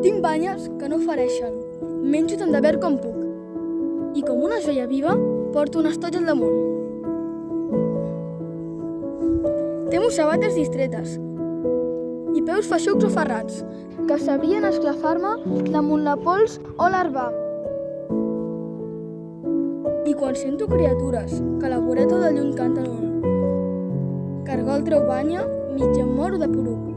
Tinc banyes que no ofereixen, menjo tant de verd com puc. I com una joia viva, porto un estoig al damunt. Temo sabates distretes i peus feixucs o ferrats, que sabrien esclafar-me damunt la pols o l'arbar. I quan sento criatures que a la voreta de lluny canten un cargol treu banya, mig em moro de poruc.